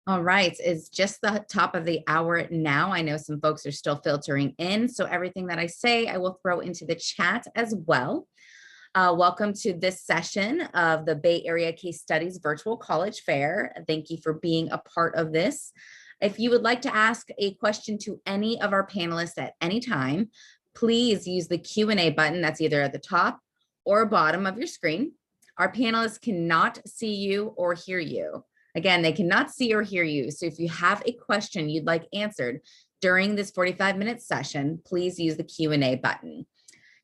All right, it's just the top of the hour now. I know some folks are still filtering in, so everything that I say, I will throw into the chat as well. Welcome to this session of the Bay Area Case Studies Virtual College Fair. Thank you for being a part of this. If you would like to ask a question to any of our panelists at any time, please use the Q&A button that's either at the top or bottom of your screen. Our panelists cannot see you or hear you. Again, they cannot see or hear you. So if you have a question you'd like answered during this 45-minute session, please use the Q&A button.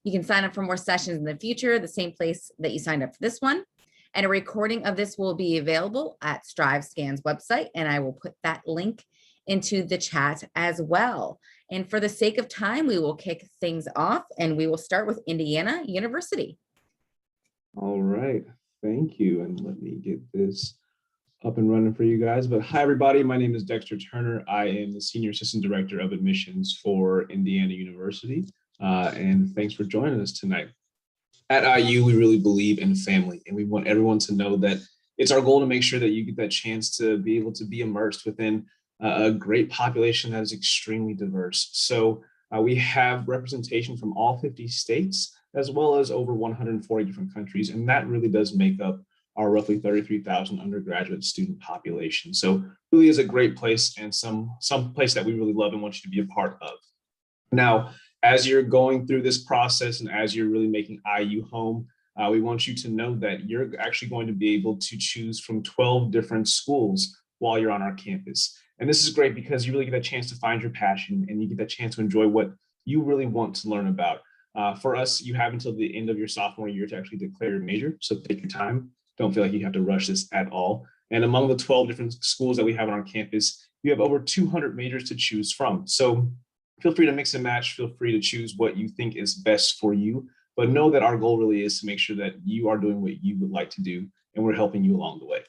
You can sign up for more sessions in the future, the same place that you signed up for this one. And a recording of this will be available at StriveScan's website, and I will put that link into the chat as well. And for the sake of time, we will kick things off, and we will start with Indiana University. All right, thank you. And let me get this up and running for you guys. But hi, everybody. My name is Dexter Turner. I am the Senior Assistant Director of Admissions for Indiana University. And thanks for joining us tonight. At IU, we really believe in family, and we want everyone to know that it's our goal to make sure that you get that chance to be able to be immersed within a great population that is extremely diverse. So we have representation from all 50 states, as well as over 140 different countries. And that really does make up our roughly 33,000 undergraduate student population. So really is a great place, and some place that we really love and want you to be a part of. Now, as you're going through this process and as you're really making IU home, we want you to know that you're actually going to be able to choose from 12 different schools while you're on our campus. And this is great because you really get a chance to find your passion, and you get that chance to enjoy what you really want to learn about. For us, you have until the end of your sophomore year to actually declare your major, so take your time. Don't feel like you have to rush this at all. And among the 12 different schools that we have on our campus, you have over 200 majors to choose from. So feel free to mix and match. Feel free to choose what you think is best for you. But know that our goal really is to make sure that you are doing what you would like to do, and we're helping you along the way.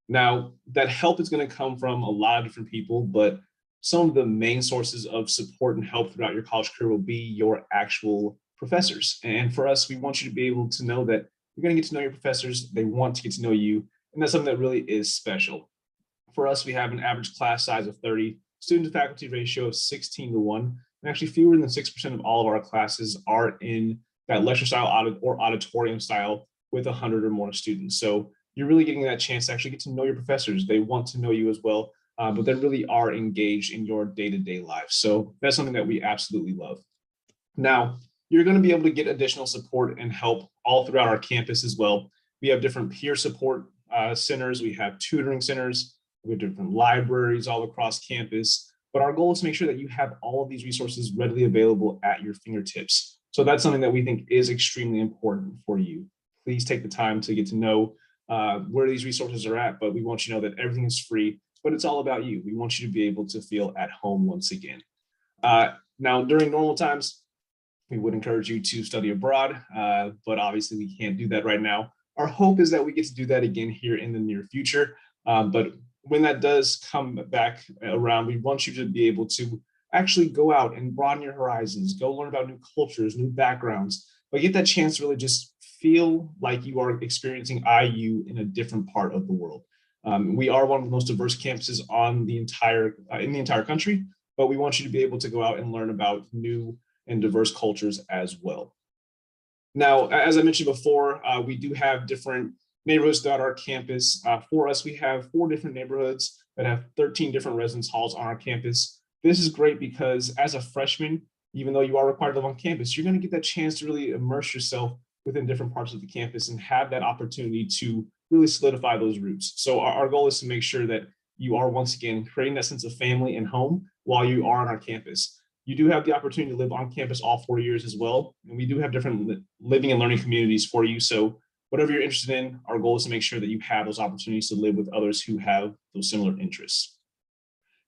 Now, that help is going to come from a lot of different people, but some of the main sources of support and help throughout your college career will be your actual professors. And for us, we want you to be able to know that you're going to get to know your professors. They want to get to know you. And that's something that really is special. For us, we have an average class size of 30, student to faculty ratio of 16:1. And actually fewer than 6% of all of our classes are in that lecture style or auditorium style with 100 or more students. So you're really getting that chance to actually get to know your professors. They want to know you as well, but they really are engaged in your day-to-day life. So that's something that we absolutely love. Now, you're going to be able to get additional support and help all throughout our campus as well. We have different peer support centers. We have tutoring centers. We have different libraries all across campus. But our goal is to make sure that you have all of these resources readily available at your fingertips. So that's something that we think is extremely important for you. Please take the time to get to know where these resources are at, but we want you to know that everything is free, but it's all about you. We want you to be able to feel at home once again. Now, during normal times, we would encourage you to study abroad, but obviously we can't do that right now. Our hope is that we get to do that again here in the near future. But when that does come back around, we want you to be able to actually go out and broaden your horizons, go learn about new cultures, new backgrounds, but get that chance to really just feel like you are experiencing IU in a different part of the world. We are one of the most diverse campuses on the in the entire country, but we want you to be able to go out and learn about new and diverse cultures as well. Now, as I mentioned before, we do have different neighborhoods throughout our campus. For us, we have 4 different neighborhoods that have 13 different residence halls on our campus. This is great because as a freshman, even though you are required to live on campus, you're going to get that chance to really immerse yourself within different parts of the campus and have that opportunity to really solidify those roots. So our goal is to make sure that you are once again creating that sense of family and home while you are on our campus. You do have the opportunity to live on campus all 4 years as well. And we do have different living and learning communities for you. So whatever you're interested in, our goal is to make sure that you have those opportunities to live with others who have those similar interests.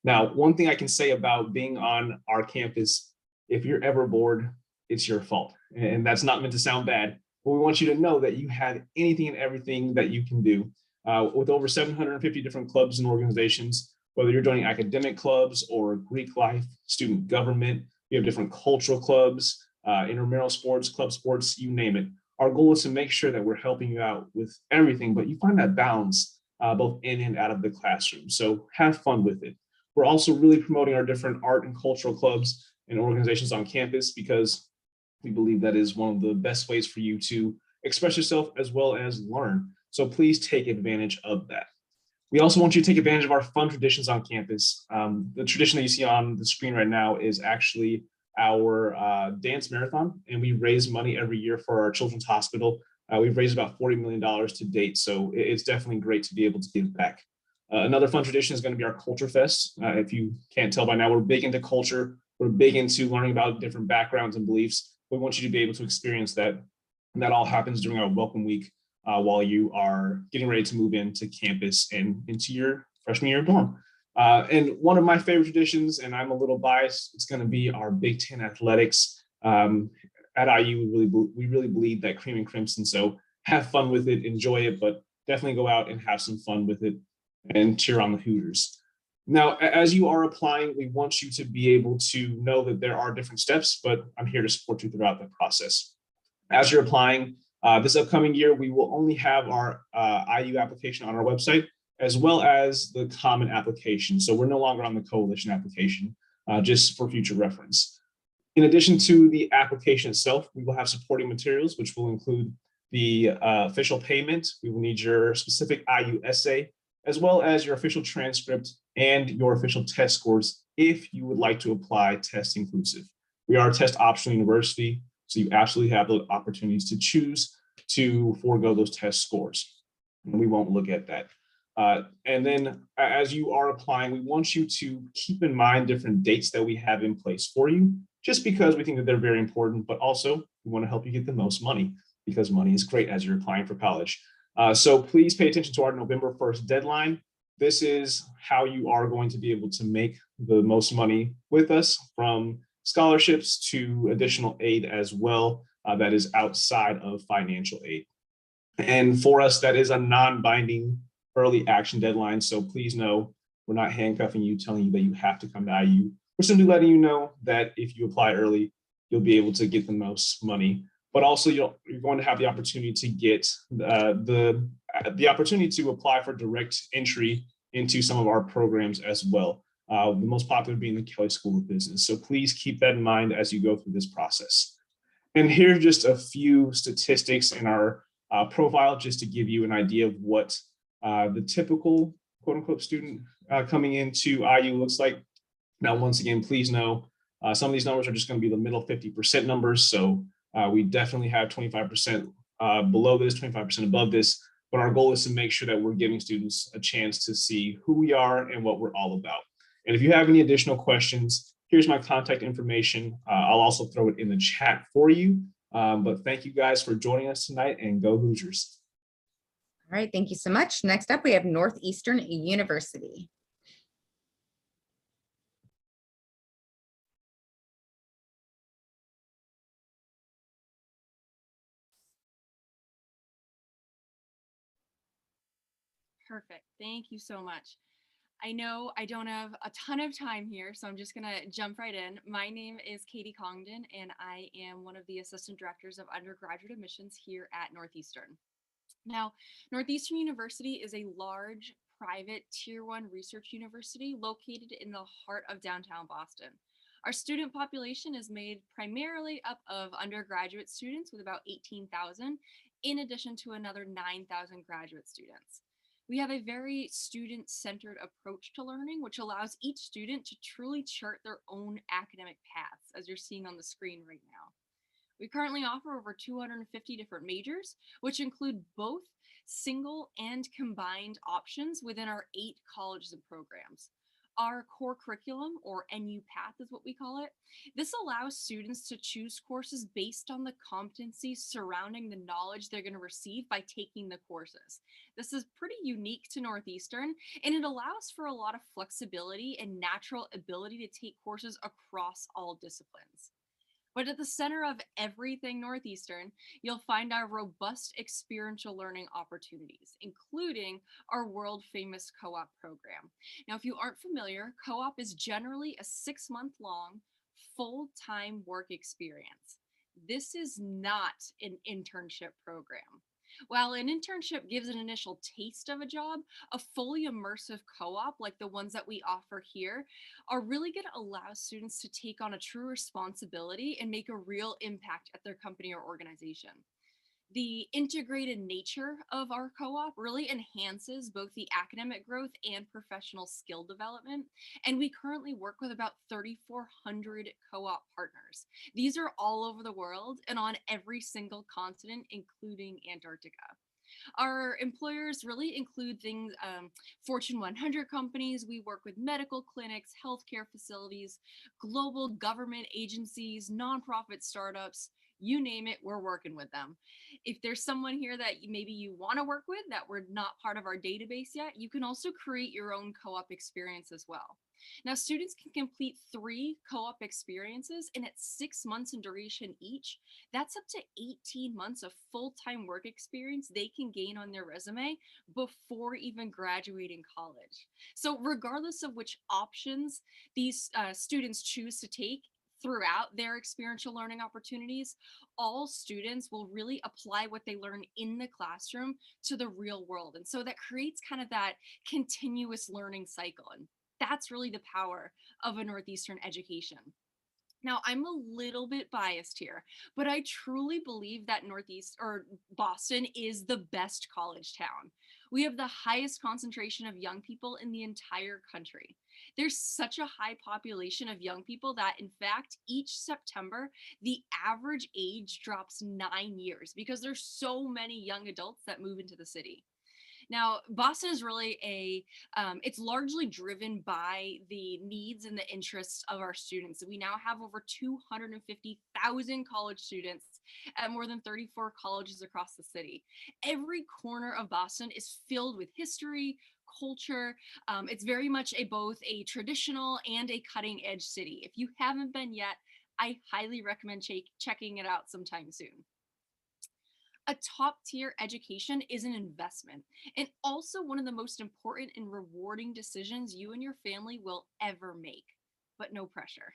Now, one thing I can say about being on our campus, if you're ever bored, it's your fault. And that's not meant to sound bad, but we want you to know that you have anything and everything that you can do. With over 750 different clubs and organizations, whether you're joining academic clubs or Greek life, student government, we have different cultural clubs, intramural sports, club sports, you name it. Our goal is to make sure that we're helping you out with everything, but you find that balance both in and out of the classroom. So have fun with it. We're also really promoting our different art and cultural clubs and organizations on campus because we believe that is one of the best ways for you to express yourself as well as learn. So please take advantage of that. We also want you to take advantage of our fun traditions on campus. The tradition that you see on the screen right now is actually our dance marathon, and we raise money every year for our children's hospital. We've raised about $40 million to date, so it's definitely great to be able to give back. Another fun tradition is going to be our Culture Fest. If you can't tell by now, we're big into culture. We're big into learning about different backgrounds and beliefs. We want you to be able to experience that. And that all happens during our welcome week while you are getting ready to move into campus and into your freshman year dorm. And one of my favorite traditions, and I'm a little biased, it's going to be our Big Ten athletics. At IU, we really believe that cream and crimson. So have fun with it, enjoy it, but definitely go out and have some fun with it and cheer on the Hooters. Now, as you are applying, we want you to be able to know that there are different steps, but I'm here to support you throughout the process. As you're applying this upcoming year, we will only have our IU application on our website, as well as the common application. So we're no longer on the coalition application, just for future reference. In addition to the application itself, we will have supporting materials, which will include the official payment. We will need your specific IU essay, as well as your official transcript and your official test scores if you would like to apply test inclusive. We are a test optional university, so you absolutely have the opportunities to choose to forego those test scores. And we won't look at that. And then as you are applying, we want you to keep in mind different dates that we have in place for you, just because we think that they're very important, but also we want to help you get the most money because money is great as you're applying for college. So please pay attention to our November 1st deadline. This is how you are going to be able to make the most money with us, from scholarships to additional aid as well, that is outside of financial aid. And for us, that is a non-binding early action deadline. So please know we're not handcuffing you, telling you that you have to come to IU. We're simply letting you know that if you apply early, you'll be able to get the most money. But also you're going to have the opportunity to get the opportunity to apply for direct entry into some of our programs as well. The most popular being the Kelley School of Business. So please keep that in mind as you go through this process. And here are just a few statistics in our profile, just to give you an idea of what the typical quote unquote student coming into IU looks like. Now, once again, please know some of these numbers are just going to be the middle 50% numbers. So we definitely have 25% below this, 25% above this, but our goal is to make sure that we're giving students a chance to see who we are and what we're all about. And if you have any additional questions, here's my contact information. I'll also throw it in the chat for you. But thank you guys for joining us tonight, and go Hoosiers. All right, thank you so much. Next up, we have Northeastern University. Perfect. Thank you so much. I know I don't have a ton of time here, so I'm just going to jump right in. My name is Katie Congdon, and I am one of the assistant directors of undergraduate admissions here at Northeastern. Now, Northeastern University is a large, private, Tier 1 research university located in the heart of downtown Boston. Our student population is made primarily up of undergraduate students with about 18,000, in addition to another 9,000 graduate students. We have a very student-centered approach to learning, which allows each student to truly chart their own academic paths, as you're seeing on the screen right now. We currently offer over 250 different majors, which include both single and combined options within our 8 colleges and programs. Our core curriculum, or NU Path is what we call it, this allows students to choose courses based on the competencies surrounding the knowledge they're going to receive by taking the courses. This is pretty unique to Northeastern, and it allows for a lot of flexibility and natural ability to take courses across all disciplines. But at the center of everything Northeastern, you'll find our robust experiential learning opportunities, including our world-famous co-op program. Now, if you aren't familiar, co-op is generally a 6-month-long, full-time work experience. This is not an internship program. While an internship gives an initial taste of a job, a fully immersive co-op like the ones that we offer here are really going to allow students to take on a true responsibility and make a real impact at their company or organization. The integrated nature of our co-op really enhances both the academic growth and professional skill development. And we currently work with about 3,400 co-op partners. These are all over the world and on every single continent, including Antarctica. Our employers really include things, Fortune 100 companies. We work with medical clinics, healthcare facilities, global government agencies, nonprofit startups, you name it, we're working with them. If there's someone here that maybe you want to work with that we're not part of our database yet, you can also create your own co-op experience as well. Now, students can complete 3 co-op experiences, and at 6 months in duration each, that's up to 18 months of full-time work experience they can gain on their resume before even graduating college. So regardless of which options these students choose to take throughout their experiential learning opportunities, all students will really apply what they learn in the classroom to the real world. And so that creates kind of that continuous learning cycle. And that's really the power of a Northeastern education. Now, I'm a little bit biased here, but I truly believe that Northeast or Boston is the best college town. We have the highest concentration of young people in the entire country. There's such a high population of young people that, in fact, each September, the average age drops 9 years because there's so many young adults that move into the city. Now, Boston is really it's largely driven by the needs and the interests of our students. We now have over 250,000 college students at more than 34 colleges across the city. Every corner of Boston is filled with history, culture. It's very much both a traditional and a cutting edge city. If you haven't been yet, I highly recommend checking it out sometime soon. A top tier education is an investment and also one of the most important and rewarding decisions you and your family will ever make. But no pressure.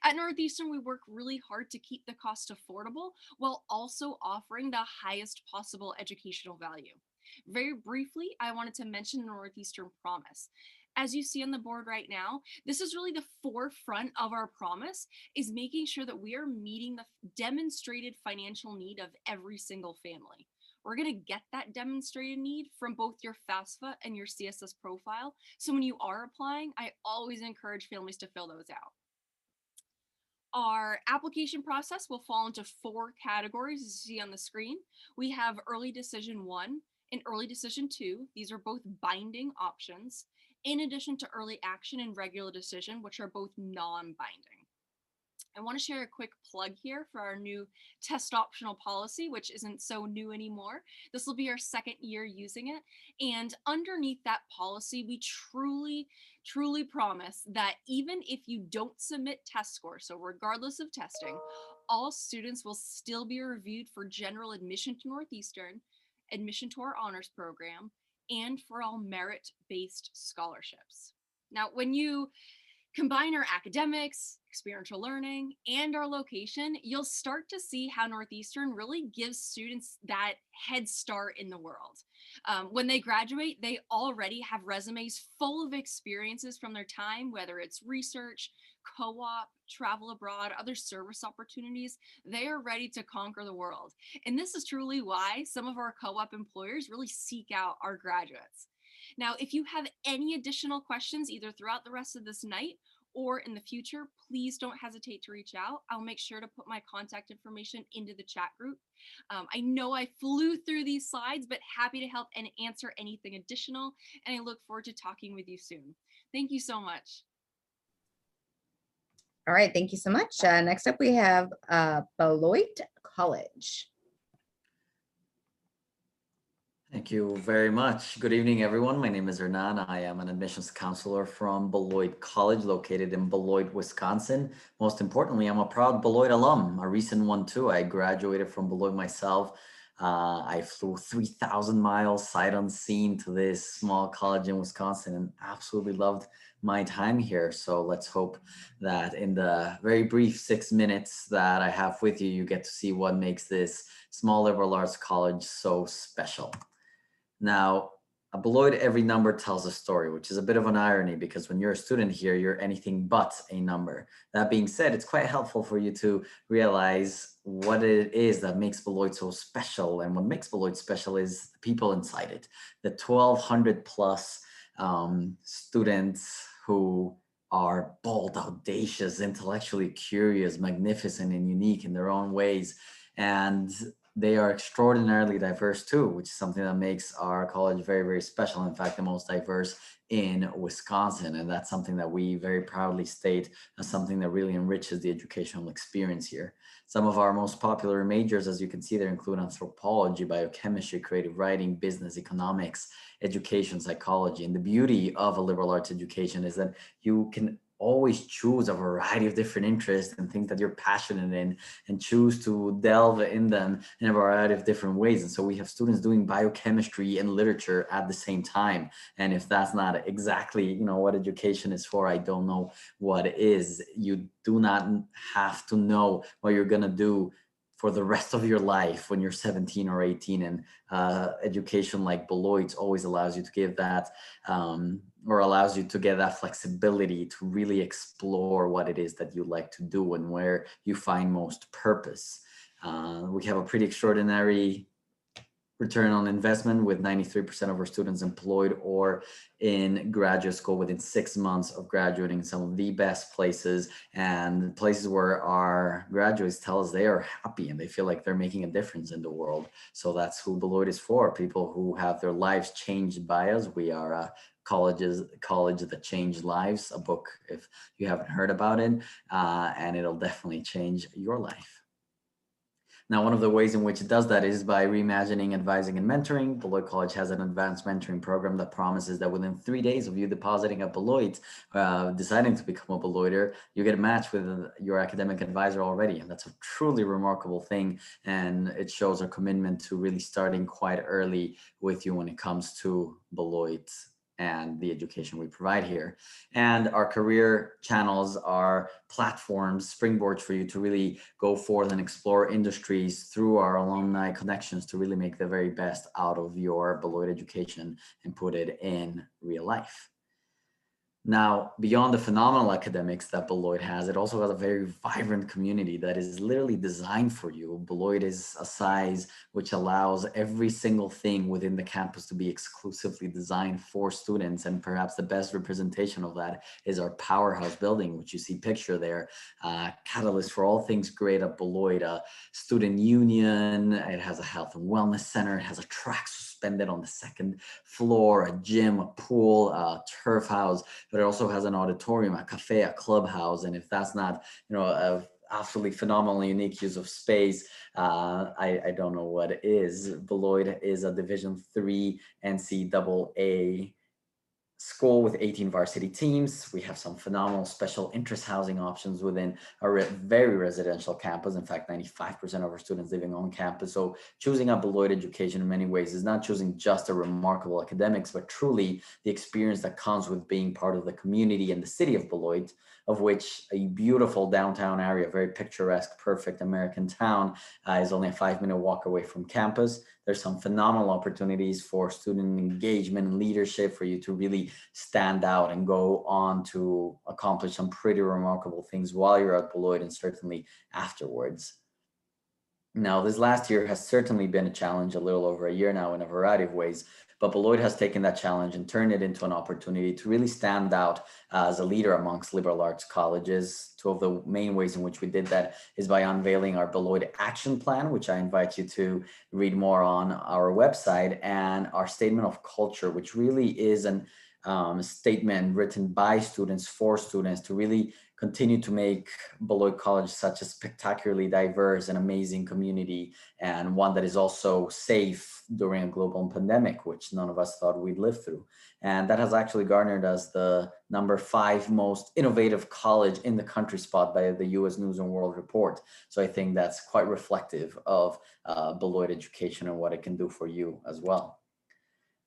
At Northeastern, we work really hard to keep the cost affordable while also offering the highest possible educational value. Very briefly, I wanted to mention the Northeastern Promise. As you see on the board right now, this is really the forefront of our promise, is making sure that we are meeting the demonstrated financial need of every single family. We're going to get that demonstrated need from both your FAFSA and your CSS profile. So when you are applying, I always encourage families to fill those out. Our application process will fall into 4 categories, as you see on the screen. We have early decision 1 and early decision 2. These are both binding options, in addition to early action and regular decision, which are both non-binding. I want to share a quick plug here for our new test optional policy, which isn't so new anymore. This will be our 2nd year using it. And underneath that policy, we truly promise that even if you don't submit test scores, so regardless of testing, all students will still be reviewed for general admission to Northeastern, admission to our honors program, and for all merit-based scholarships. Now, when you combine our academics, experiential learning, and our location, you'll start to see how Northeastern really gives students that head start in the world. When they graduate, they already have resumes full of experiences from their time, whether it's research, co-op, travel abroad, other service opportunities. They are ready to conquer the world. And this is truly why some of our co-op employers really seek out our graduates. Now, if you have any additional questions, either throughout the rest of this night or in the future, please don't hesitate to reach out. I'll make sure to put my contact information into the chat group. I know I flew through these slides, but happy to help and answer anything additional. And I look forward to talking with you soon. Thank you so much. All right, thank you so much. Next up, we have Beloit College. Thank you very much. Good evening, everyone. My name is Hernan. I am an admissions counselor from Beloit College, located in Beloit, Wisconsin. Most importantly, I'm a proud Beloit alum, a recent one too. I graduated from Beloit myself. I flew 3,000 miles sight unseen to this small college in Wisconsin and absolutely loved my time here. So let's hope that in the very brief 6 minutes that I have with you, you get to see what makes this small liberal arts college so special. Now, at Beloit, every number tells a story, which is a bit of an irony because when you're a student here, you're anything but a number. That being said, it's quite helpful for you to realize what it is that makes Beloit so special. And what makes Beloit special is the people inside it, the 1,200 plus students who are bold, audacious, intellectually curious, magnificent, and unique in their own ways. And they are extraordinarily diverse too, which is something that makes our college very, very special. In fact, the most diverse in Wisconsin. And that's something that we very proudly state as something that really enriches the educational experience here. Some of our most popular majors, as you can see there, include anthropology, biochemistry, creative writing, business, economics, education, psychology. And the beauty of a liberal arts education is that you can always choose a variety of different interests and things that you're passionate in and choose to delve in them in a variety of different ways. And so we have students doing biochemistry and literature at the same time. And if that's not exactly, what education is for, I don't know what is. You do not have to know what you're going to do for the rest of your life when you're 17 or 18. And education like Beloit always allows you to give that or allows you to get that flexibility to really explore what it is that you like to do and where you find most purpose. We have a pretty extraordinary return on investment with 93% of our students employed or in graduate school within 6 months of graduating, some of the best places and places where our graduates tell us they are happy and they feel like they're making a difference in the world. So that's who Beloit is for, people who have their lives changed by us. We are a college that changed lives, a book if you haven't heard about it, and it'll definitely change your life. Now, one of the ways in which it does that is by reimagining advising and mentoring. Beloit College has an advanced mentoring program that promises that within 3 days of you depositing at Beloit, deciding to become a Beloiter, you get a match with your academic advisor already. And that's a truly remarkable thing. And it shows our commitment to really starting quite early with you when it comes to Beloit and the education we provide here. And our career channels are platforms, springboards for you to really go forth and explore industries through our alumni connections to really make the very best out of your Beloit education and put it in real life. Now, beyond the phenomenal academics that Beloit has, it also has a very vibrant community that is literally designed for you. Beloit is a size which allows every single thing within the campus to be exclusively designed for students. And perhaps the best representation of that is our powerhouse building, which you see pictured there, catalyst for all things great at Beloit, a student union. It has a health and wellness center. It has a track suspended on the second floor, a gym, a pool, a turf house, but it also has an auditorium, a cafe, a clubhouse. And if that's not, a absolutely phenomenal, unique use of space, I don't know what it is. Beloit is a Division III NCAA school with 18 varsity teams. We have some phenomenal special interest housing options within a very residential campus. In fact, 95% of our students living on campus. So choosing a Beloit education in many ways is not choosing just a remarkable academics, but truly the experience that comes with being part of the community and the city of Beloit, of which a beautiful downtown area, very picturesque, perfect American town, is only a 5-minute walk away from campus. There's some phenomenal opportunities for student engagement and leadership for you to really stand out and go on to accomplish some pretty remarkable things while you're at Beloit and certainly afterwards. Now, this last year has certainly been a challenge, a little over a year now in a variety of ways, but Beloit has taken that challenge and turned it into an opportunity to really stand out as a leader amongst liberal arts colleges. Two of the main ways in which we did that is by unveiling our Beloit Action Plan, which I invite you to read more on our website, and our Statement of Culture, which really is an statement written by students for students to really continue to make Beloit College such a spectacularly diverse and amazing community, and one that is also safe during a global pandemic, which none of us thought we'd live through. And that has actually garnered us the number 5 most innovative college in the country spot by the US News and World Report. So I think that's quite reflective of Beloit education and what it can do for you as well.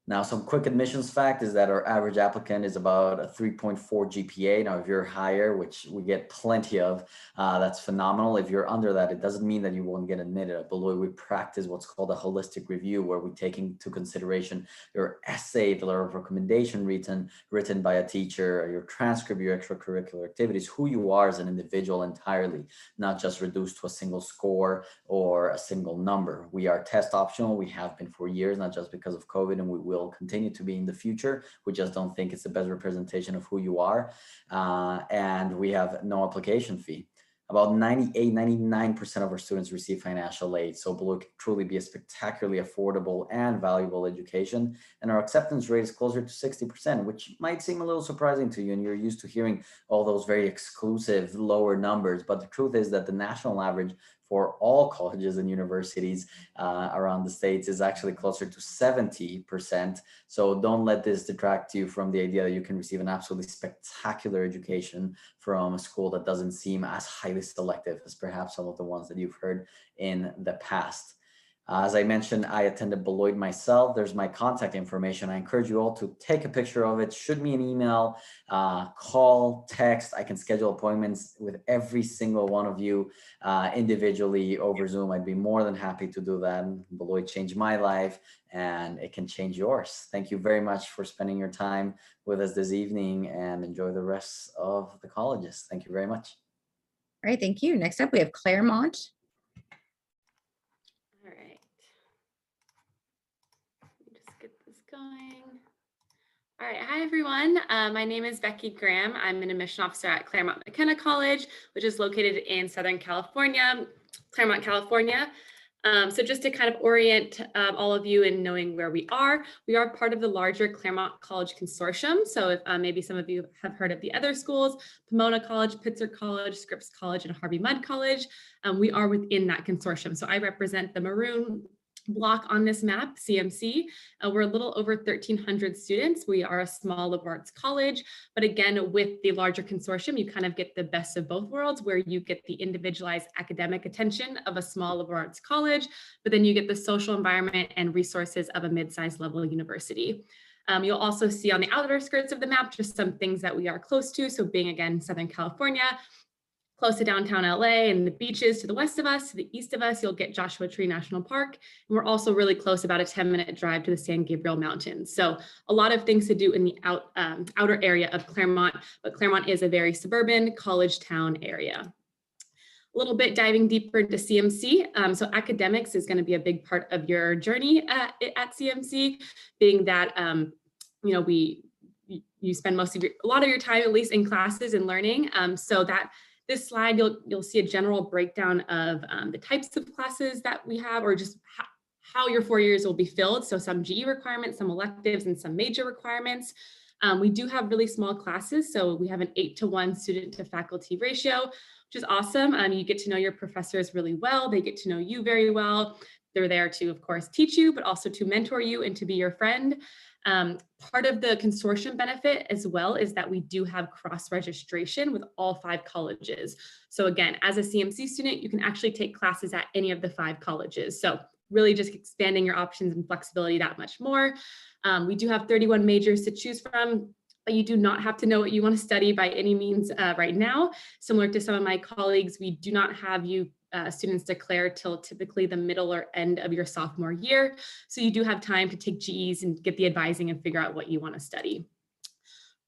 Now, some quick admissions fact is that our average applicant is about a 3.4 GPA. Now, if you're higher, which we get plenty of, that's phenomenal. If you're under that, it doesn't mean that you won't get admitted. At Beloit, we practice what's called a holistic review, where we take into consideration your essay, the letter of recommendation written by a teacher, your transcript, your extracurricular activities, who you are as an individual entirely, not just reduced to a single score or a single number. We are test optional. We have been for years, not just because of COVID, and we will continue to be in the future. We just don't think it's the best representation of who you are. And we have no application fee. About 99% of our students receive financial aid. So Beloit can truly be a spectacularly affordable and valuable education. And our acceptance rate is closer to 60%, which might seem a little surprising to you. And you're used to hearing all those very exclusive lower numbers. But the truth is that the national average for all colleges and universities around the States is actually closer to 70%. So don't let this detract you from the idea that you can receive an absolutely spectacular education from a school that doesn't seem as highly selective as perhaps some of the ones that you've heard in the past. As I mentioned, I attended Beloit myself. There's my contact information. I encourage you all to take a picture of it, shoot me an email, call, text. I can schedule appointments with every single one of you individually over Zoom. I'd be more than happy to do that. Beloit changed my life, and it can change yours. Thank you very much for spending your time with us this evening, and enjoy the rest of the colleges. Thank you very much. All right, thank you. Next up, we have Claremont. All right. Let me just get this going. All right. Hi, everyone. My name is Becky Graham. I'm an admission officer at Claremont McKenna College, which is located in Southern California, Claremont, California. So just to kind of orient all of you in knowing where we are part of the larger Claremont College Consortium. So if maybe some of you have heard of the other schools, Pomona College, Pitzer College, Scripps College, and Harvey Mudd College, we are within that consortium. So I represent the maroon block on this map, CMC. We're a little over 1,300 students. We are a small liberal arts college, but again, with the larger consortium, you kind of get the best of both worlds, where you get the individualized academic attention of a small liberal arts college, but then you get the social environment and resources of a mid-sized level university. You'll also see on the outer skirts of the map just some things that we are close to. So being, again, Southern California, close to downtown LA and the beaches to the west of us, to the east of us, you'll get Joshua Tree National Park. And we're also really close, about a 10-minute drive to the San Gabriel Mountains. So a lot of things to do in the outer area of Claremont, but Claremont is a very suburban college town area. A little bit diving deeper into CMC. So academics is going to be a big part of your journey at CMC, being that, you spend a lot of your time, at least in classes and learning. So that this slide, you'll see a general breakdown of the types of classes that we have, or just how your 4 years will be filled. So some GE requirements, some electives, and some major requirements. We do have really small classes. So we have an 8-to-1 student to faculty ratio, which is awesome. You get to know your professors really well. They get to know you very well. They're there to, of course, teach you, but also to mentor you and to be your friend. Part of the consortium benefit as well is that we do have cross-registration with all 5 colleges. So again, as a CMC student, you can actually take classes at any of the 5 colleges. So really just expanding your options and flexibility that much more. We do have 31 majors to choose from, but you do not have to know what you want to study by any means right now. Similar to some of my colleagues, we do not have you students declare till typically the middle or end of your sophomore year. So you do have time to take GEs and get the advising and figure out what you want to study.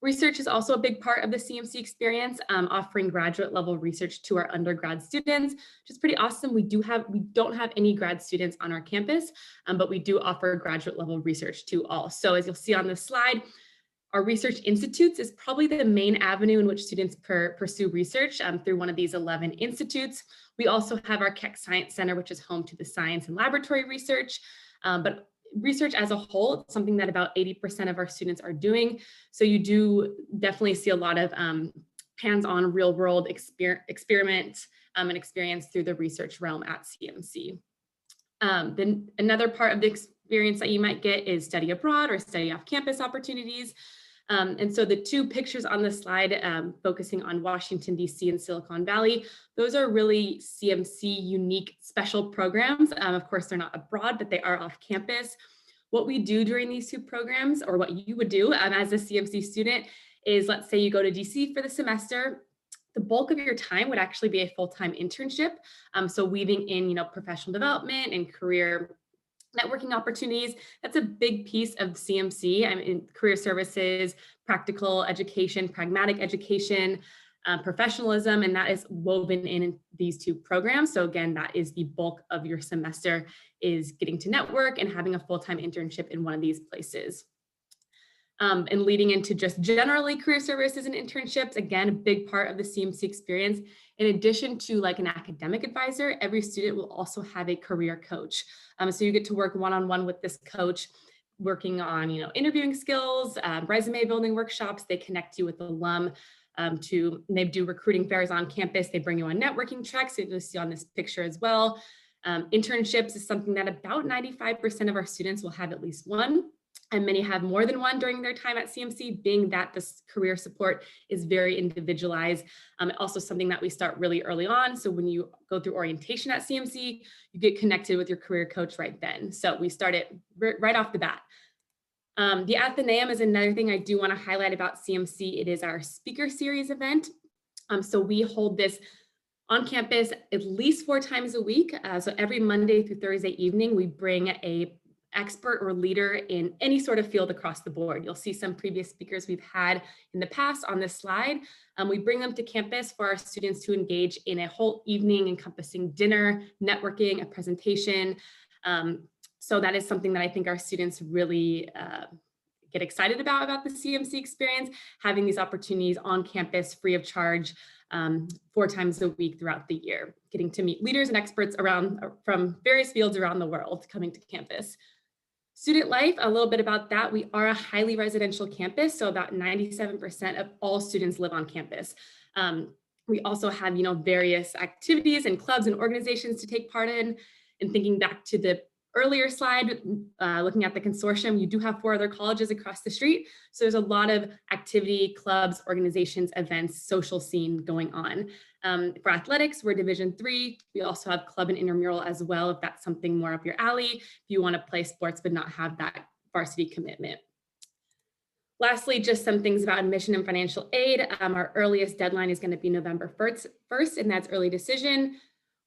Research is also a big part of the CMC experience, offering graduate level research to our undergrad students, which is pretty awesome. We don't have any grad students on our campus, but we do offer graduate level research to all. So as you'll see on this slide, our research institutes is probably the main avenue in which students pursue research through one of these 11 institutes. We also have our Keck Science Center, which is home to the science and laboratory research, but research as a whole, it's something that about 80% of our students are doing. So you do definitely see a lot of hands-on real world experiment and experience through the research realm at CMC. Then another part of the experience that you might get is study abroad or study off campus opportunities. And so the 2 pictures on the slide focusing on Washington, DC and Silicon Valley, those are really CMC unique special programs. Of course, they're not abroad, but they are off campus. What we do during these two programs, or what you would do as a CMC student, is let's say you go to DC for the semester. The bulk of your time would actually be a full-time internship. So weaving in, professional development and career networking opportunities. That's a big piece of CMC. I mean, career services, practical education, pragmatic education, professionalism, and that is woven in these two programs. So again, that is the bulk of your semester, is getting to network and having a full-time internship in one of these places. And leading into just generally career services and internships, again, a big part of the CMC experience. In addition to like an academic advisor, every student will also have a career coach. So you get to work one-on-one with this coach, working on, interviewing skills, resume building workshops. They connect you with alum they do recruiting fairs on campus. They bring you on networking treks. You'll see on this picture as well. Internships is something that about 95% of our students will have at least one, and many have more than one during their time at CMC, being that this career support is very individualized. Also something that we start really early on. So when you go through orientation at CMC, you get connected with your career coach right then. So we start it right off the bat. The Athenaeum is another thing I do want to highlight about CMC. It is our speaker series event. So we hold this on campus at least 4 times a week. So every Monday through Thursday evening, we bring a expert or leader in any sort of field across the board. You'll see some previous speakers we've had in the past on this slide. We bring them to campus for our students to engage in a whole evening encompassing dinner, networking, a presentation. So that is something that I think our students really get excited about the CMC experience, having these opportunities on campus free of charge 4 times a week throughout the year, getting to meet leaders and experts from various fields around the world coming to campus. Student life, a little bit about that. We are a highly residential campus, so about 97% of all students live on campus. We also have, various activities and clubs and organizations to take part in. And thinking back to the earlier slide, looking at the consortium, you do have 4 other colleges across the street. So there's a lot of activity, clubs, organizations, events, social scene going on. For athletics, we're Division III. We also have club and intramural as well, if that's something more up your alley, if you want to play sports but not have that varsity commitment. Lastly, just some things about admission and financial aid. Our earliest deadline is going to be November 1st, and that's early decision.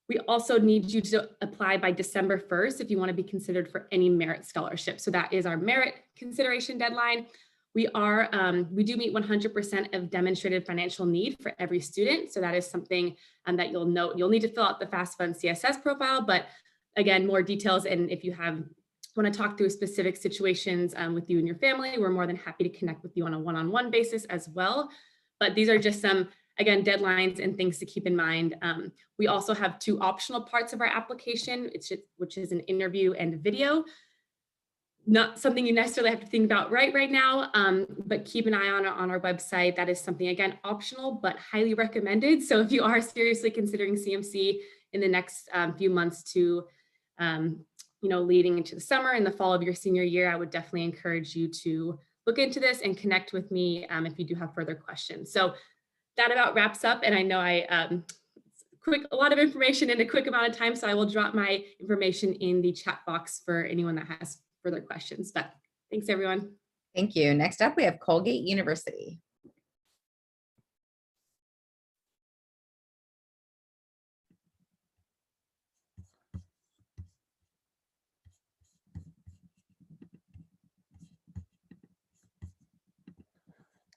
We also need you to apply by December 1st if you want to be considered for any merit scholarship. So that is our merit consideration deadline. We do meet 100% of demonstrated financial need for every student. So that is something that you'll note. You'll need to fill out the FAFSA CSS profile, but again, more details. And if you want to talk through specific situations with you and your family, we're more than happy to connect with you on a one-on-one basis as well. But these are just some, again, deadlines and things to keep in mind. We also have 2 optional parts of our application, which is an interview and a video. Not something you necessarily have to think about right now, but keep an eye on our website. That is something, again, optional, but highly recommended. So if you are seriously considering CMC in the next few months to, leading into the summer and the fall of your senior year, I would definitely encourage you to look into this and connect with me if you do have further questions. So that about wraps up, and I know a lot of information in a quick amount of time, so I will drop my information in the chat box for anyone that has further questions. But thanks, everyone. Thank you. Next up, we have Colgate University.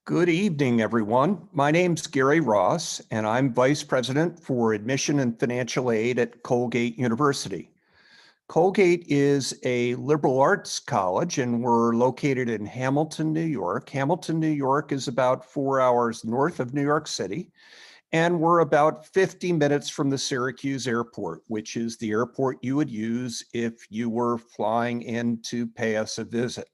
Good evening, everyone. My name's Gary Ross, and I'm Vice President for Admission and Financial Aid at Colgate University. Colgate is a liberal arts college, and we're located in Hamilton, New York. Hamilton, New York is about 4 hours north of New York City, and we're about 50 minutes from the Syracuse airport, which is the airport you would use if you were flying in to pay us a visit.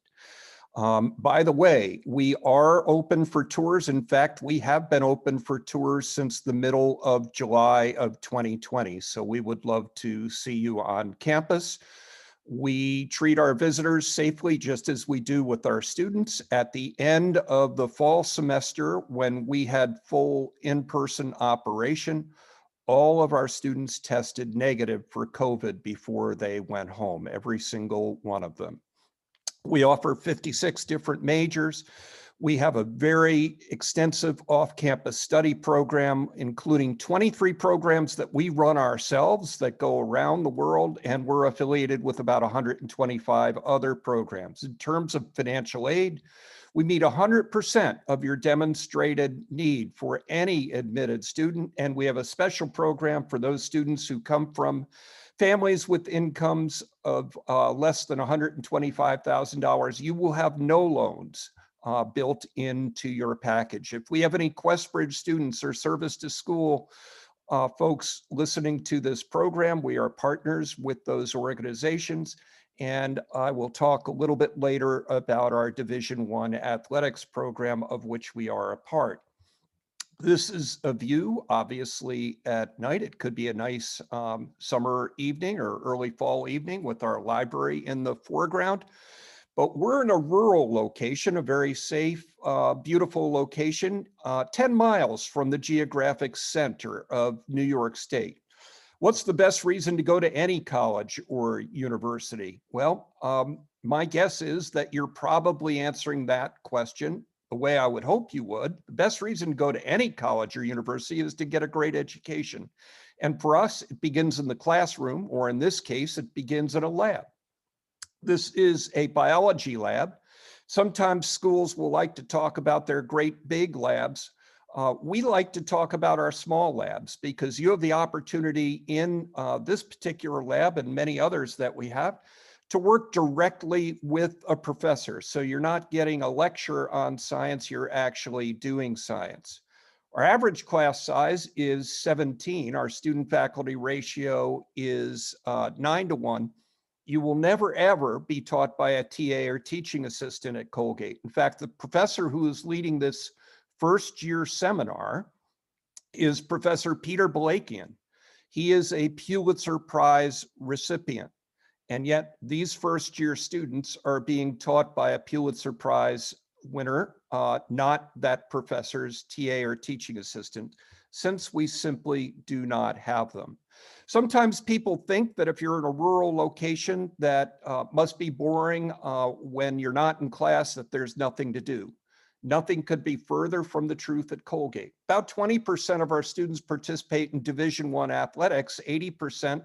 By the way, we are open for tours. In fact, we have been open for tours since the middle of July of 2020. So we would love to see you on campus. We treat our visitors safely, just as we do with our students. At the end of the fall semester, when we had full in-person operation, all of our students tested negative for COVID before they went home, every single one of them. We offer 56 different majors. We have a very extensive off-campus study program, including 23 programs that we run ourselves that go around the world, and we're affiliated with about 125 other programs. In terms of financial aid, we meet 100% of your demonstrated need for any admitted student, and we have a special program for those students who come from families with incomes of less than $125,000. You will have no loans built into your package. If we have any QuestBridge students or service to school folks listening to this program, we are partners with those organizations. And I will talk a little bit later about our Division I athletics program, of which we are a part. This is a view, obviously, at night. It could be a nice summer evening or early fall evening with our library in the foreground. But we're in a rural location, a very safe, beautiful location, 10 miles from the geographic center of New York State. What's the best reason to go to any college or university? Well, my guess is that you're probably answering that question the way I would hope you would. The best reason to go to any college or university is to get a great education. And for us, it begins in the classroom, or in this case, it begins in a lab. This is a biology lab. Sometimes schools will like to talk about their great big labs. We like to talk about our small labs because you have the opportunity in this particular lab and many others that we have to work directly with a professor. So you're not getting a lecture on science, you're actually doing science. Our average class size is 17. Our student faculty ratio is 9-to-1. You will never, ever be taught by a TA or teaching assistant at Colgate. In fact, the professor who is leading this first year seminar is Professor Peter Balakian. He is a Pulitzer Prize recipient. And yet these first year students are being taught by a Pulitzer Prize winner, not that professor's TA or teaching assistant, since we simply do not have them. Sometimes people think that if you're in a rural location that must be boring when you're not in class, that there's nothing to do. Nothing could be further from the truth at Colgate. About 20% of our students participate in Division I athletics. 80%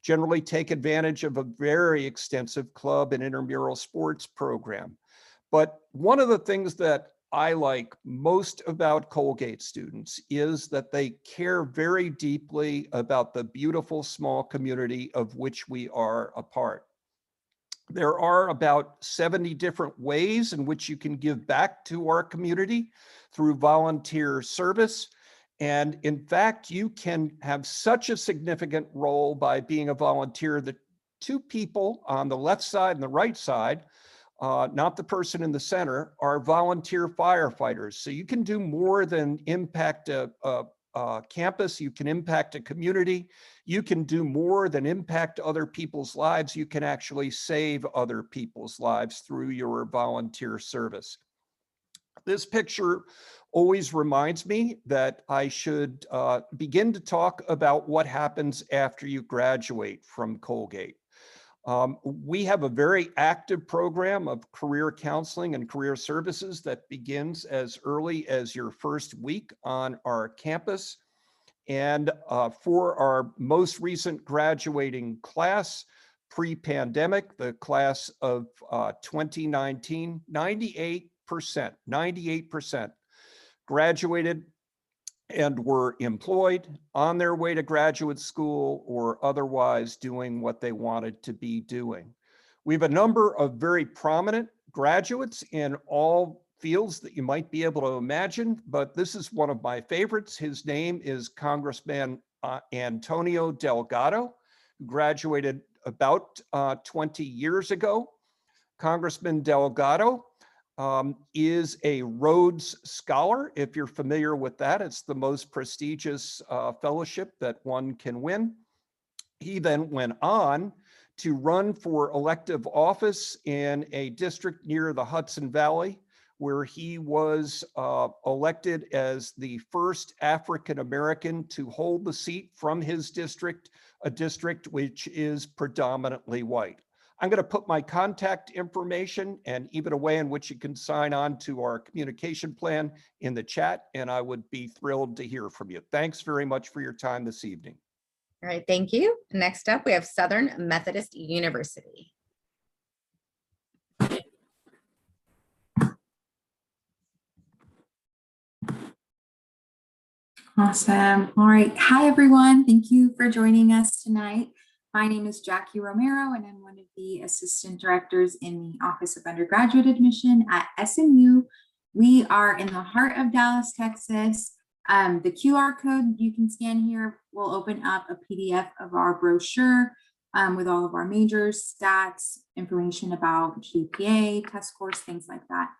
generally take advantage of a very extensive club and intramural sports program. But one of the things that I like most about Colgate students is that they care very deeply about the beautiful small community of which we are a part. There are about 70 different ways in which you can give back to our community through volunteer service. And in fact, you can have such a significant role by being a volunteer that two people on the left side and the right side, not the person in the center, are volunteer firefighters. So you can do more than impact a campus, you can impact a community, you can do more than impact other people's lives, you can actually save other people's lives through your volunteer service. This picture always reminds me that I should begin to talk about what happens after you graduate from Colgate. We have a very active program of career counseling and career services that begins as early as your first week on our campus. And for our most recent graduating class, pre-pandemic, the class of 2019, 98% graduated and were employed, on their way to graduate school, or otherwise doing what they wanted to be doing. We have a number of very prominent graduates in all fields that you might be able to imagine, but this is one of my favorites. His name is Congressman Antonio Delgado, who graduated about 20 years ago. Congressman Delgado is a Rhodes Scholar. If you're familiar with that, it's the most prestigious fellowship that one can win. He then went on to run for elective office in a district near the Hudson Valley, where he was elected as the first African-American to hold the seat from his district, a district which is predominantly white. I'm going to put my contact information and even a way in which you can sign on to our communication plan in the chat, and I would be thrilled to hear from you. Thanks very much for your time this evening. All right, thank you. Next up, we have Southern Methodist University. Awesome. All right. Hi, everyone. Thank you for joining us tonight. My name is Jackie Romero, and I'm one of the assistant directors in the Office of Undergraduate Admission at SMU. We are in the heart of Dallas, Texas. The QR code you can scan here will open up a PDF of our brochure with all of our majors, stats, information about GPA, test scores, things like that.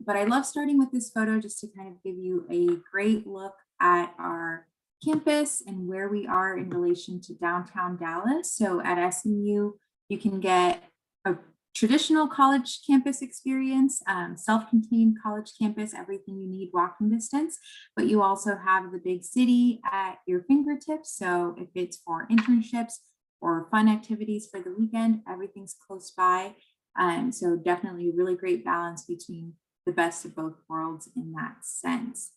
But I love starting with this photo just to kind of give you a great look at our campus and where we are in relation to downtown Dallas. So at SMU, you can get a traditional college campus experience, self-contained college campus, everything you need walking distance, but you also have the big city at your fingertips. So if it's for internships or fun activities for the weekend, everything's close by. So definitely a really great balance between the best of both worlds in that sense.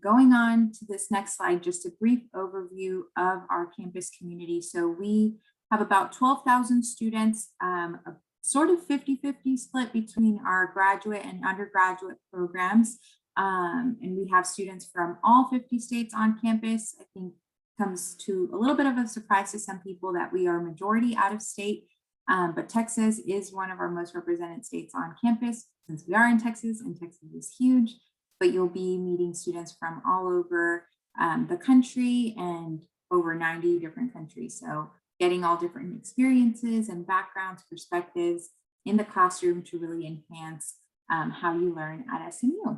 Going on to this next slide, just a brief overview of our campus community. So we have about 12,000 students, a sort of 50-50 split between our graduate and undergraduate programs. And we have students from all 50 states on campus. I think comes to a little bit of a surprise to some people that we are majority out of state. But Texas is one of our most represented states on campus since we are in Texas, and Texas is huge, but you'll be meeting students from all over the country and over 90 different countries. So getting all different experiences and backgrounds, perspectives in the classroom to really enhance how you learn at SMU.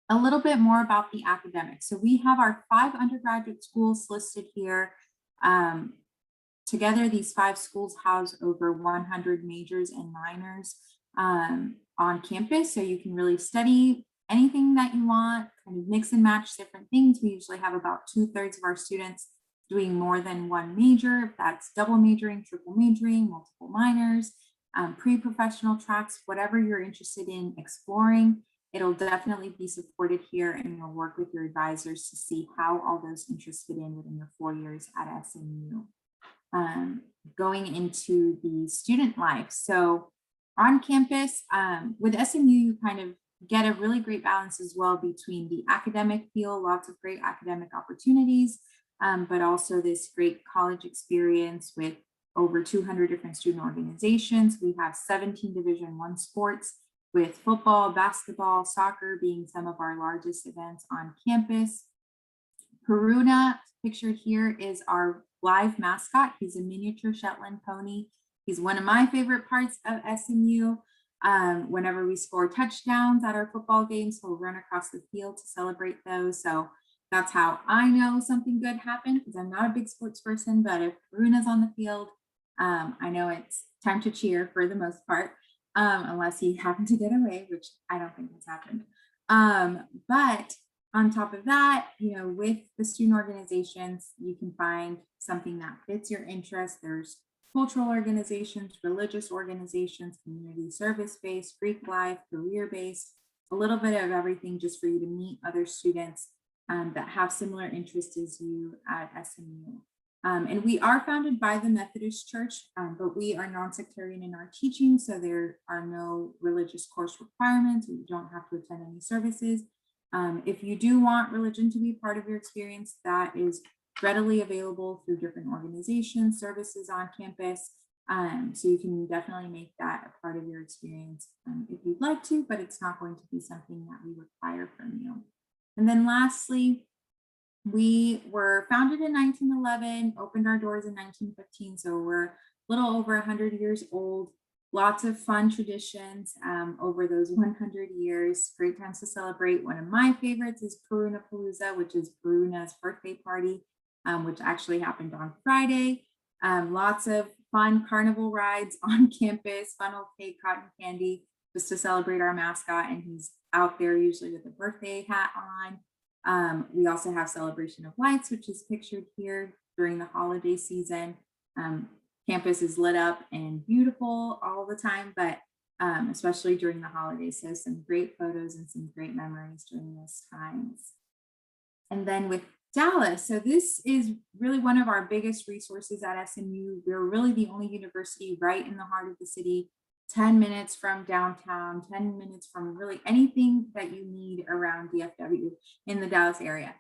A little bit more about the academics. So we have our 5 undergraduate schools listed here. Together, these 5 schools house over 100 majors and minors on campus. So you can really study anything that you want, kind of mix and match different things. We usually have about 2/3 of our students doing more than one major. If that's double majoring, triple majoring, multiple minors, pre-professional tracks, whatever you're interested in exploring, it'll definitely be supported here, and you'll work with your advisors to see how all those interests fit in within your 4 years at SMU. Going into the student life. So on campus, with SMU, you kind of get a really great balance as well between the academic feel, lots of great academic opportunities, but also this great college experience with over 200 different student organizations. We have 17 Division I sports, with football, basketball, soccer being some of our largest events on campus. Peruna, pictured here, is our live mascot. He's a miniature Shetland pony. He's one of my favorite parts of SMU. Whenever we score touchdowns at our football games, he'll run across the field to celebrate those. So that's how I know something good happened, because I'm not a big sports person, but if Peruna's on the field, I know it's time to cheer for the most part, unless he happened to get away, which I don't think has happened. But on top of that, with the student organizations, you can find something that fits your interest. There's cultural organizations, religious organizations, community service-based, Greek life, career-based, a little bit of everything just for you to meet other students that have similar interests as you at SMU. And we are founded by the Methodist Church, but we are non-sectarian in our teaching, so there are no religious course requirements. You don't have to attend any services. If you do want religion to be part of your experience, that is readily available through different organizations, services on campus. So you can definitely make that a part of your experience if you'd like to, but it's not going to be something that we require from you. And then lastly, we were founded in 1911, opened our doors in 1915. So we're a little over 100 years old. Lots of fun traditions over those 100 years. Great times to celebrate. One of my favorites is Peruna Palooza, which is Peruna's birthday party, which actually happened on Friday. Lots of fun carnival rides on campus, funnel cake, cotton candy, just to celebrate our mascot. And he's out there usually with a birthday hat on. We also have Celebration of Lights, which is pictured here during the holiday season. campus is lit up and beautiful all the time, but especially during the holidays. So some great photos and some great memories during those times. And then with Dallas, so this is really one of our biggest resources at SMU. We're really the only university right in the heart of the city, 10 minutes from downtown, 10 minutes from really anything that you need around DFW in the Dallas area.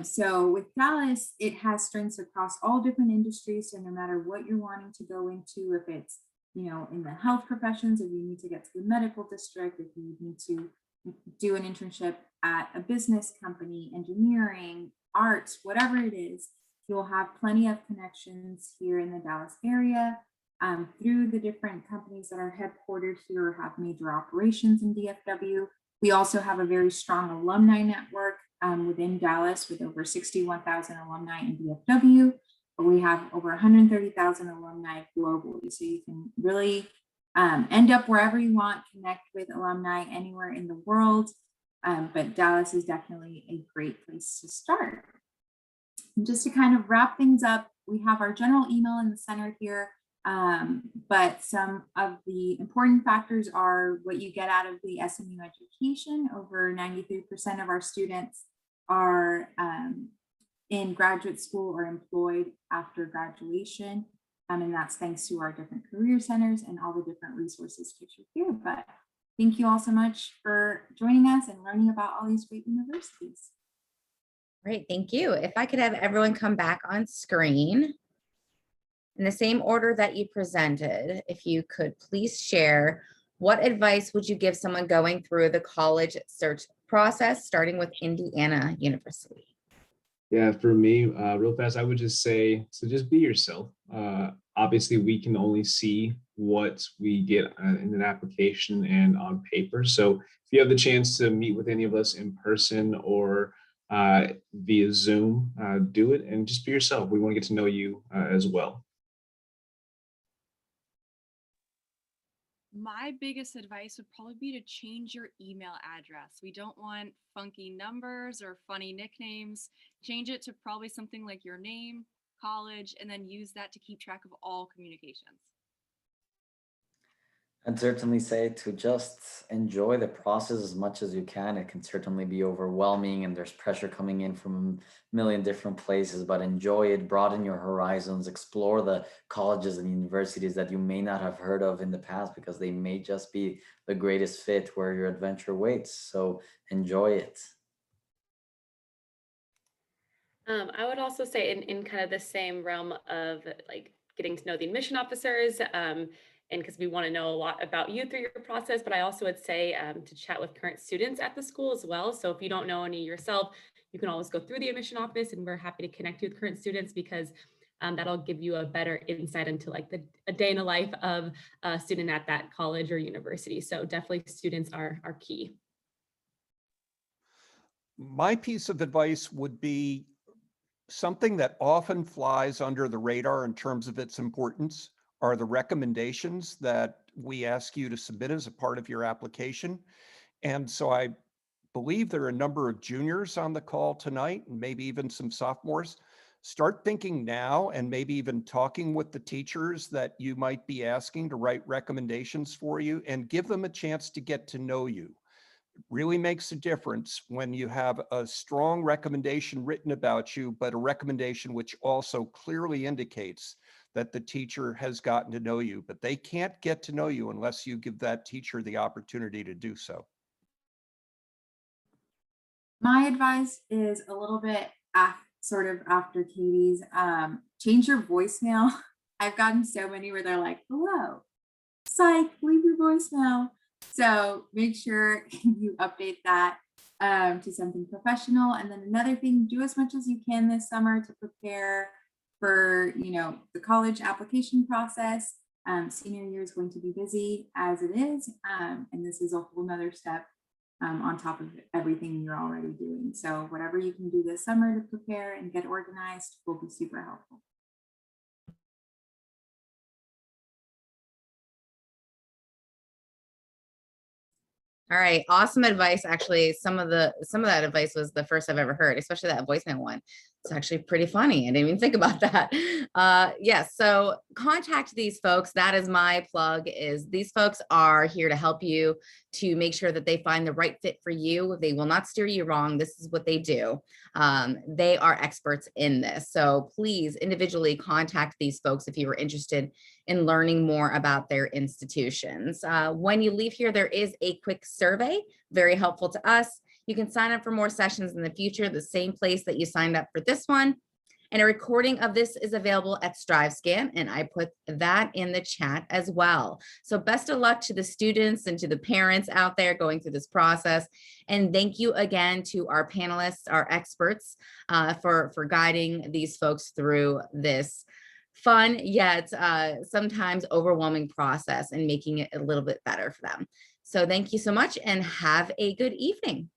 So with Dallas, it has strengths across all different industries. So no matter what you're wanting to go into, if it's, you know, in the health professions, if you need to get to the medical district, if you need to do an internship at a business company, engineering, arts, whatever it is, you'll have plenty of connections here in the Dallas area through the different companies that are headquartered here or have major operations in DFW. We also have a very strong alumni network within Dallas with over 61,000 alumni in DFW. But we have over 130,000 alumni globally. So you can really end up wherever you want, connect with alumni anywhere in the world. But Dallas is definitely a great place to start. And just to kind of wrap things up, we have our general email in the center here. But some of the important factors are what you get out of the SMU education. Over 93% of our students are in graduate school or employed after graduation. And that's thanks to our different career centers and all the different resources pictured here. But thank you all so much for joining us and learning about all these great universities. Great, thank you. If I could have everyone come back on screen in the same order that you presented, if you could please share, what advice would you give someone going through the college search process, starting with Indiana University? Yeah, for me, real fast, I would just say, so just be yourself. Obviously, we can only see what we get in an application and on paper. So if you have the chance to meet with any of us in person or via Zoom, do it and just be yourself. We want to get to know you as well. My biggest advice would probably be to change your email address. We don't want funky numbers or funny nicknames. Change it to probably something like your name, college, and then use that to keep track of all communications. I'd certainly say to just enjoy the process as much as you can. It can certainly be overwhelming and there's pressure coming in from a million different places, but enjoy it, broaden your horizons, explore the colleges and universities that you may not have heard of in the past because they may just be the greatest fit where your adventure waits. So enjoy it. I would also say in kind of the same realm of like getting to know the admission officers, and because we want to know a lot about you through your process, but I also would say to chat with current students at the school as well. So if you don't know any yourself, you can always go through the admission office and we're happy to connect you with current students because that'll give you a better insight into like a day in the life of a student at that college or university. So definitely students are key. My piece of advice would be something that often flies under the radar in terms of its importance are the recommendations that we ask you to submit as a part of your application. And so I believe there are a number of juniors on the call tonight, and maybe even some sophomores. Start thinking now and maybe even talking with the teachers that you might be asking to write recommendations for you and give them a chance to get to know you. It really makes a difference when you have a strong recommendation written about you, but a recommendation which also clearly indicates that the teacher has gotten to know you, but they can't get to know you unless you give that teacher the opportunity to do so. My advice is a little bit sort of after Katie's, change your voicemail. I've gotten so many where they're like, hello, psych, leave your voicemail. So make sure you update that to something professional. And then another thing, do as much as you can this summer to prepare for, you know, the college application process. Senior year is going to be busy as it is. And this is a whole nother step on top of everything you're already doing. So whatever you can do this summer to prepare and get organized will be super helpful. All right, awesome advice. Actually, some of that advice was the first I've ever heard, especially that voicemail one. It's actually pretty funny. I didn't even think about that. Yes, so contact these folks. That is my plug, is these folks are here to help you to make sure that they find the right fit for you. They will not steer you wrong. This is what they do. They are experts in this. So please individually contact these folks if you are interested in learning more about their institutions. When you leave here, there is a quick survey, very helpful to us. You can sign up for more sessions in the future, the same place that you signed up for this one. And a recording of this is available at StriveScan, and I put that in the chat as well. So best of luck to the students and to the parents out there going through this process. And thank you again to our panelists, our experts, for guiding these folks through this fun yet sometimes overwhelming process and making it a little bit better for them. So thank you so much and have a good evening.